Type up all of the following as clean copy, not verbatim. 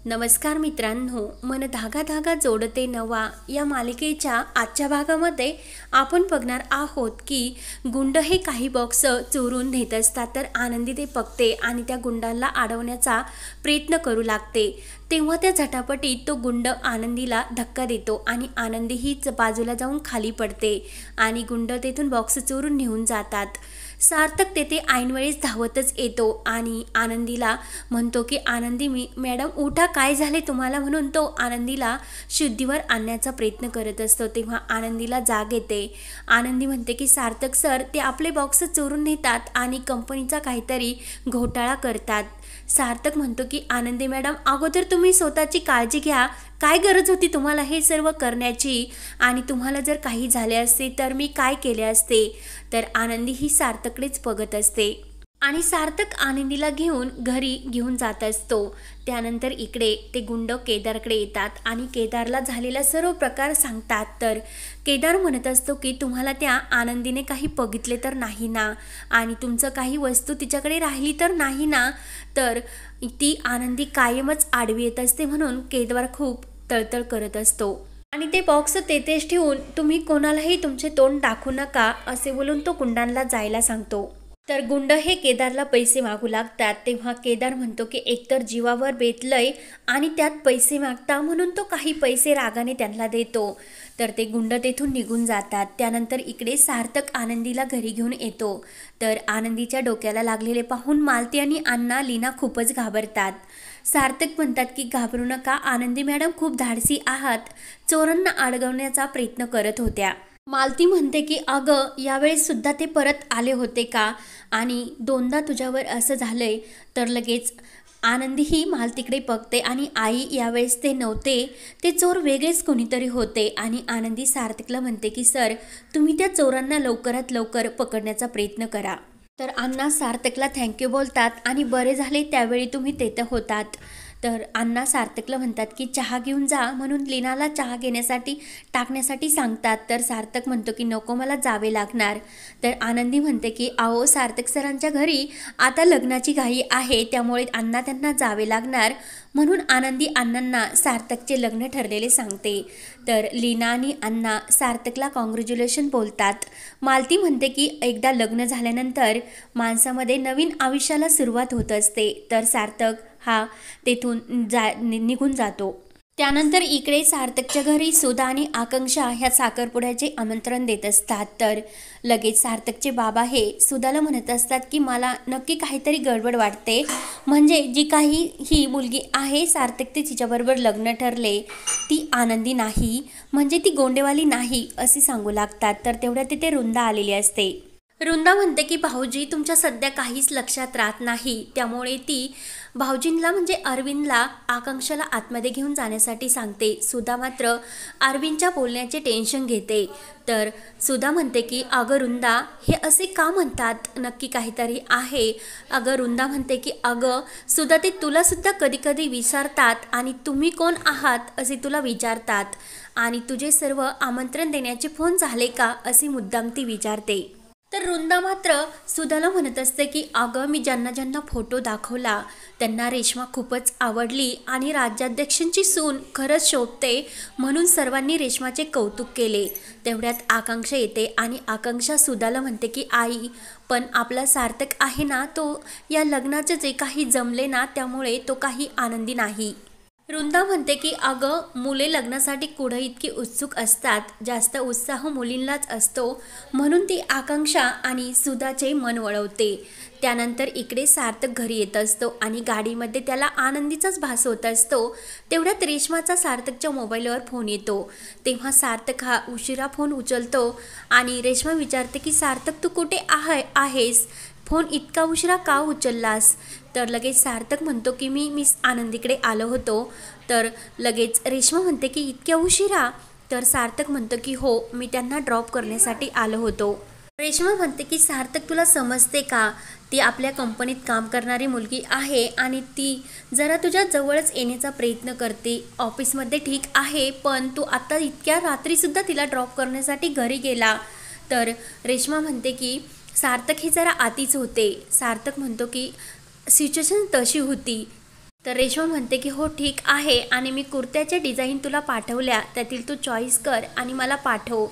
नमस्कार मित्रांनो, मन धागा धागा जोडते नवा या मालिकेच्या आजच्या भागामध्ये आपण बघणार आहोत की गुंड हे काही बॉक्स चोरून नेत असतात तर आनंदी ते बघते आणि त्या गुंडांना अडवण्याचा प्रयत्न करू लागते। तेव्हा त्या झटापटीत तो गुंड आनंदीला धक्का देतो आणि आनंदी ही बाजूला जाऊन खाली पडते आणि गुंड तेथून बॉक्स चोरून नेऊन जातात। सार्थक तेथे ऐनवेळेस धावतच येतो आणि आनंदीला म्हणतो की आनंदी मॅडम उठा, काय झाले तुम्हाला, म्हणून तो आनंदीला शुद्धीवर आणण्याचा प्रयत्न करत असतो। तेव्हा आनंदीला जाग येते। आनंदी म्हणते की सार्थक सर ते आपले बॉक्स चोरून नेतात आणि कंपनीचा काहीतरी घोटाळा करतात। सार्थक म्हणतो की आनंदी मॅडम अगोदर तुम्ही स्वतःची काळजी घ्या, काय गरज होती तुम्हाला हे सर्व करण्याची, आणि तुम्हाला जर काही झाले असते तर मी काय केले असते। तर आनंदी ही सार्थकडेच बघत असते आणि सार्थक आनंदीला घेऊन घरी घेऊन जात असतो। त्यानंतर इकडे ते गुंड केदारकडे येतात आणि केदारला झालेला सर्व प्रकार सांगतात। तर केदार म्हणत असतो की तुम्हाला त्या आनंदीने काही बघितले तर नाही ना, आणि तुमचं काही वस्तू तिच्याकडे राहिली तर नाही ना। तर ती आनंदी कायमच आडवी येत असते म्हणून केदार खूप तळतळ करत असतो आणि ते बॉक्स तेथेच ठेवून तुम्ही कोणालाही तुमचे तोंड दाखवू नका असे बोलून तो गुंडांना जायला सांगतो। तर गुंड हे केदारला पैसे मागू लागतात। तेव्हा केदार म्हणतो की एकतर जीवावर बेतलय आणि त्यात पैसे मागता, म्हणून तो काही पैसे रागाने त्यांना देतो। तर ते गुंड तेथून निघून जातात। त्यानंतर इकडे सार्थक आनंदीला घरी घेऊन येतो। तर आनंदीच्या डोक्याला लागलेले पाहून मालती आणि अण्णा लीना खूपच घाबरतात। सार्थक म्हणतात की घाबरू नका आनंदी मॅडम, खूप धाडसी आहात, चोरांना अडवण्याचा प्रयत्न करत होत्या। मालती म्हणते की अगं यावेळेस सुद्धा ते परत आले होते का, आणि दोनदा तुझ्यावर असं झालंय। तर लगेच आनंदी ही मालतीकडे बघते आणि आई यावेळेस ते नव्हते, ते चोर वेगळेच कोणीतरी होते। आणि आनंदी सार्थकला म्हणते की सर तुम्ही त्या चोरांना लवकरात लवकर पकडण्याचा प्रयत्न करा। तर अण्णा सार्थकला थँक्यू बोलतात आणि बरे झाले त्यावेळी तुम्ही तेथे होतात। तर अण्णा सार्थकला म्हणतात की चहा घेऊन जा, म्हणून लीनाला चहा घेण्यासाठी टाकण्यासाठी सांगतात। तर सार्थक म्हणतो की नको मला जावे लागणार। तर आनंदी म्हणते की अहो सार्थक सरांच्या घरी आता लग्नाची घाई आहे, त्यामुळे अण्णा त्यांना जावे लागणार, म्हणून आनंदी अण्णांना सार्थकचे लग्न ठरलेले सांगते। तर लीना आणि अण्णा सार्थकला कॉंग्रॅच्युलेशन बोलतात। मालती म्हणते की एकदा लग्न झाल्यानंतर माणसामध्ये नवीन आयुष्याला सुरुवात होत असते। तर सार्थक हा तेथून निघून जातो। त्यानंतर इकडे सार्थकच्या घरी सुधा आणि आकांक्षा ह्या साखरपुड्याचे आमंत्रण देत असतात। तर लगेच सार्थकचे बाबा हे सुधाला म्हणत असतात की मला नक्की काहीतरी गडबड वाटते, म्हणजे जी काही ही मुलगी आहे सार्थक ते तिच्याबरोबर लग्न ठरले ती आनंदी नाही, म्हणजे ती गोंडेवाली नाही असे सांगू लागतात। तर तेवढ्या तिथे रुंदा आलेली असते। रुंदा म्हणते की भाऊजी तुमच्या सध्या काहीच लक्षात राहत नाही, त्यामुळे ती भाऊजींना म्हणजे अरविंदला आकांक्षाला आतमध्ये घेऊन जाण्यासाठी सांगते। सुधा मात्र अरविंदच्या बोलण्याचे टेन्शन घेते। तर सुधा म्हणते की अगं रुंदा हे असे का म्हणतात, नक्की काहीतरी आहे। अगं रुंदा म्हणते की अगं सुधा ते तुला सुद्धा कधी कधी विचारतात आणि तुम्ही कोण आहात असे तुला विचारतात, आणि तुझे सर्व आमंत्रण देण्याचे फोन झाले का असे मुद्दाम ती विचारते। तर रुंदा मात्र सुधाला म्हणत असते की अगं मी ज्यांना ज्यांना फोटो दाखवला त्यांना रेश्मा खूपच आवडली आणि राज्याध्यक्षांची सून खरंच शोभते, म्हणून सर्वांनी रेश्माचे कौतुक केले। तेवढ्यात आकांक्षा येते आणि आकांक्षा सुधाला म्हणते की आई पण आपला सार्थक आहे ना, तो या लग्नाचे जे काही जमले ना त्यामुळे तो काही आनंदी नाही। रुंदा म्हणते की अगं मुले लग्नासाठी कुठं इतकी उत्सुक असतात, जास्त उत्साह मुलींनाच असतो, म्हणून ती आकांक्षा आणि सुधाचे मन वळवते। त्यानंतर इकडे सार्थक घरी येत असतो आणि गाडीमध्ये त्याला आनंदीचाच भास होत असतो। तेवढ्यात रेश्माचा सार्थकच्या मोबाईलवर फोन येतो। तेव्हा सार्थक हा उशिरा फोन उचलतो आणि रेश्मा विचारते की सार्थक तू कुठे आहेस, फोन इतका उशिरा का उचललास। तर लगेच सार्थक म्हणतो की मी मिस आनंदीकडे आलो होतो। तर लगेच रेश्मा म्हणते की इतक्या उशिरा। तर सार्थक म्हणतो की हो मी त्यांना ड्रॉप करण्यासाठी आलो होतो। रेश्मा म्हणते की सार्थक तुला समजते का, ती आपल्या कंपनीत काम करणारी मुलगी आहे आणि ती जरा तुझ्या जवळच येण्याचा प्रयत्न करते। ऑफिसमध्ये ठीक आहे, पण तू आता इतक्या रात्रीसुद्धा तिला ड्रॉप करण्यासाठी घरी गेला। तर रेश्मा म्हणते की सार्थक हे जरा आतीच होते। सार्थक म्हणतो की सिच्युएशन तशी होती, तर रेश्मा म्हणते की हो ठीक आहे, आणि मी कुर्त्याच्या डिझाईन तुला पाठवल्या, त्यातील तू चॉईस कर आणि मला पाठव.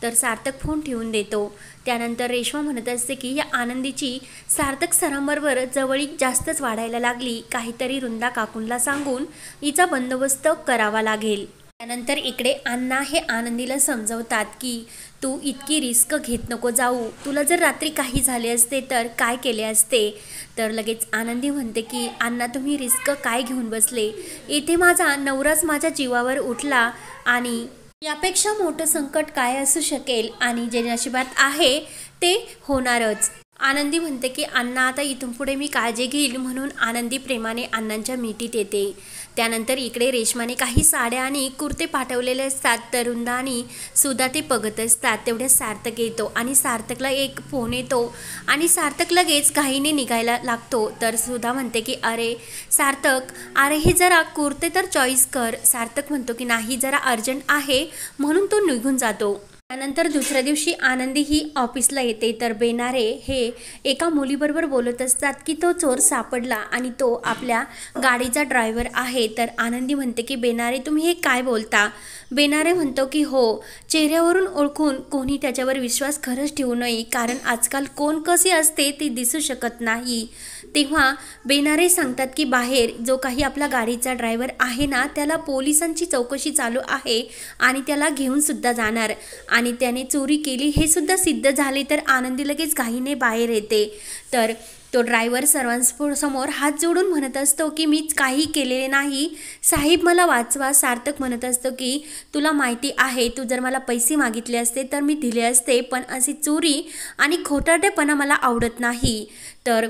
तर सार्थक फोन ठेवून देतो. त्यानंतर रेश्मा म्हणत असते की या आनंदीची सार्थक सरांबरोबर जवळीक जास्तच वाढायला लागली. काहीतरी वृंदा काकूंना सांगून हिचा बंदोबस्त करावा लागेल. त्यानंतर इकडे अण्णा हे आनंदीला समजवतात की तू इतकी रिस्क घेत नको जाऊ, तुला जर रात्री काही झाले असते तर काय केले असते. तर लगेच आनंदी म्हणते की अण्णा तुम्ही रिस्क काय घेऊन बसले, इथे माझा नवराच माझ्या जीवावर उठला आणि यापेक्षा मोठं संकट काय असू शकेल, आणि जे नशिबात आहे ते होणारच. आनंदी म्हणते की अण्णा आता इथून पुढे मी काळजी घेईल, म्हणून आनंदी प्रेमाने अण्णांच्या मिठीत येते. त्यानंतर इकडे रेश्माने काही साड्या आणि कुर्ते पाठवलेले असतात, तर वृंदा आणि सुधा ते बघत असतात. तेवढ्या सार्थक येतो आणि सार्थकला एक फोन येतो आणि सार्थक लगेच घाईने निघायला लागतो. तर सुधा म्हणते की अरे सार्थक, अरे हे जरा कुर्ते तर चॉईस कर. सार्थक म्हणतो की नाही, जरा अर्जंट आहे, म्हणून तो निघून जातो. त्यानंतर दुसऱ्या दिवशी आनंदी ही ऑफिसला येते. तर बेनारे हे एका मुलीबरोबर बोलत असतात की तो चोर सापडला आणि तो आपल्या गाडीचा ड्रायव्हर आहे. तर आनंदी म्हणते की बेनारे तुम्ही हे काय बोलता. बेनारे म्हणतो की हो, चेहऱ्यावरून ओळखून कोणी त्याच्यावर विश्वास खरंच ठेवू नये, कारण आजकाल कोण कसे असते ते दिसू शकत नाही. तेव्हा बेनारे सांगतात की बाहेर जो काही आपला गाडीचा ड्रायव्हर आहे ना, त्याला पोलिसांची चौकशी चालू आहे आणि त्याला घेऊन सुद्धा जाणार, आणि त्याने चोरी केली हे सुद्धा सिद्ध झाले. तर आनंदी लगेच घाईने बाहेर येते. तर तो ड्रायव्हर सर्वांसमोर हात जोडून म्हणत असतो की मीच काही केलेले नाही, साहेब मला वाचवा. सार्थक म्हणत असतो की तुला माहिती आहे, तू जर मला पैसे मागितले असते तर मी दिले असते, पण अशी चोरी आणि खोटारडेपणा मला आवडत नाही. तर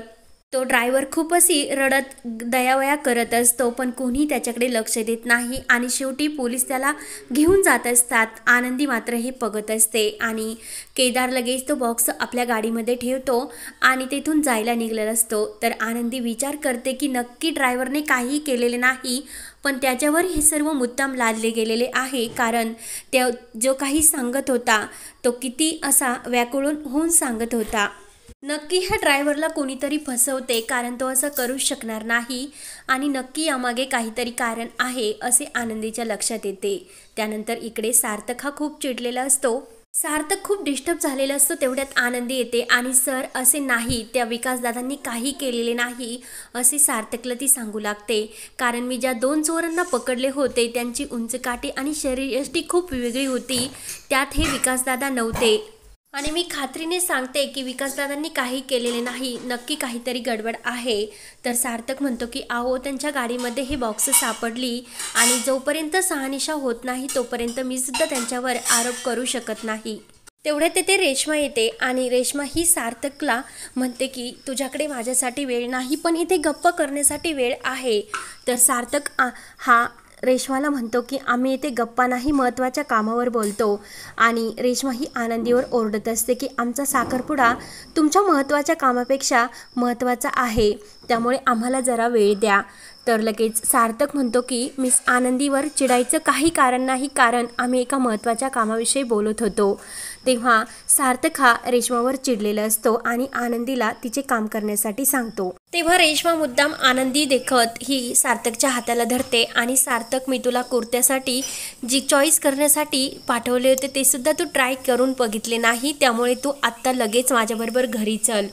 तो ड्रायव्हर खूप अशी रडत दयावया करत असतो, पण कोणी त्याच्याकडे लक्ष देत नाही आणि शेवटी पोलीस त्याला घेऊन जात असतात. आनंदी मात्र हे बघत असते आणि केदार लगेच तो बॉक्स आपल्या गाडीमध्ये ठेवतो आणि तेथून जायला निघालेला असतो. तर आनंदी विचार करते की नक्की ड्रायव्हरने काही केलेले नाही, पण त्याच्यावर हे सर्व मुद्दाम लादले गेलेले आहे, कारण त्या जो काही सांगत होता तो किती असा व्याकुळून होऊन सांगत होता. नक्की ह्या ड्रायव्हरला कोणीतरी फसवते, कारण तो असं करू शकणार नाही, आणि नक्की यामागे काहीतरी कारण आहे असे आनंदीच्या लक्षात येते. त्यानंतर इकडे सार्थक हा खूप चिडलेला असतो. सार्थक खूप डिस्टर्ब झालेला असतो. तेवढ्यात आनंदी येते आणि सर असे नाही, त्या विकासदादांनी काही केलेले नाही असे सार्थकला ती सांगू लागते, कारण मी ज्या 2 चोरांना पकडले होते त्यांची उंचकाठी आणि शरीरयष्टी खूप वेगळी होती, त्यात हे विकासदादा नव्हते, आणि मी खात्रीने सांगते की विकासदादांनी काही केलेले नाही, नक्की काहीतरी गडबड आहे. तर सार्थक म्हणतो की आहो, त्यांच्या गाडीमध्ये हे बॉक्स सापडली आणि जोपर्यंत शहानिशा होत नाही तोपर्यंत मी सुद्धा त्यांच्यावर आरोप करू शकत नाही. तेवढ्यात तिथे रेश्मा येते आणि रेश्मा ही सार्थकला म्हणते की तुझ्याकडे माझ्यासाठी वेळ नाही, पण इथे गप्पा करण्यासाठी वेळ आहे. तर सार्थक हा रेश्माला म्हणतो की आम्ही इथे गप्पा नाही, महत्त्वाच्या कामावर बोलतो, आणि रेश्मा ही आनंदीवर ओरडत असते की आमचा साखरपुडा तुमच्या महत्त्वाच्या कामापेक्षा महत्त्वाचा आहे, त्यामुळे आम्हाला जरा वेळ द्या. तर लगेच सार्थक म्हणतो की मिस आनंदीवर चिडायचं काही कारण नाही, कारण आम्ही एका महत्त्वाच्या कामाविषयी बोलत होतो. तेव्हा सार्थक हा रेश्मावर चिडलेला असतो आणि आनंदीला तिचे काम करण्यासाठी सांगतो. तेव्हा रेश्मा मुद्दाम आनंदी देखत ही सार्थकच्या हाताला धरते आणि सार्थक, मी तुला कुर्त्यासाठी जी चॉईस करण्यासाठी पाठवले होते ते सुद्धा तू ट्राय करून बघितले नाही, त्यामुळे तू आत्ता लगेच माझ्याबरोबर घरी चल.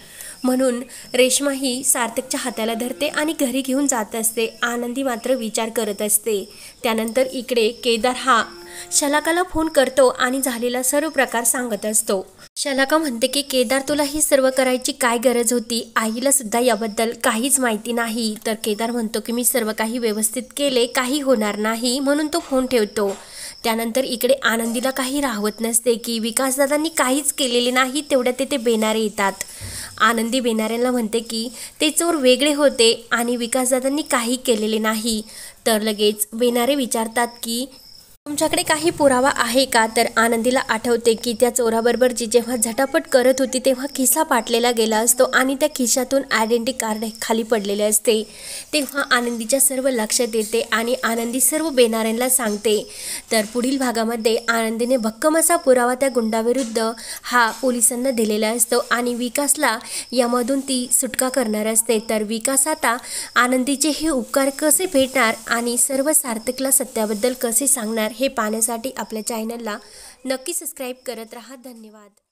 म्हणून रेश्मा ही सार्थकच्या हाताला धरते आणि घरी घेऊन जात असते. आनंदी मात्र विचार करत असते. त्यानंतर इकडे केदार हा शलाकाला फोन करतो आणि झालेला सर्व प्रकार सांगत असतो. शलाका म्हणते की केदार, तुला ही सर्व करायची काय गरज होती, आईला सुद्धा याबद्दल काहीच माहिती नाही. तर केदार म्हणतो की मी सर्व काही व्यवस्थित केले, काही होणार नाही, म्हणून तो फोन ठेवतो. त्यानंतर इकडे आनंदीला काही राहवत नसते की विकासदादांनी काहीच केलेले नाही. तेवढ्यात तेथे बेनारे येतात. आनंदी बेनाऱ्यांना म्हणते की ते चोर वेगळे होते आणि विकासदादांनी काही केलेले नाही. तर लगेच बेनारे विचारतात की तुमच्याकडे काही पुरावा आहे का? तर आनंदीला आठवते की त्या चोराबरोबर जी जेव्हा झटापट करत होती तेव्हा खिसा पाटलेला गेला असतो आणि त्या खिशातून आयडेंटिटी कार्ड खाली पडलेले असते। तेव्हा आनंदीच्या सर्व लक्षात येते आणि आनंदी सर्व बेनाऱ्यांना सांगते। तर पुढील भागामध्ये आनंदीने भक्कम असा पुरावा त्या गुंडाविरुद्ध हा पोलिसांना दिलेला असतो आणि विकासला यामधून ती सुटका करणार असते। तर विकास आता आनंदीचे हे उपकार कसे भेटणार आणि सर्व सार्थकला सत्याबद्दल कसे सांगणार हे पाहण्यासाठी आपल्या चॅनलला नक्की सबस्क्राईब करत राहा। धन्यवाद।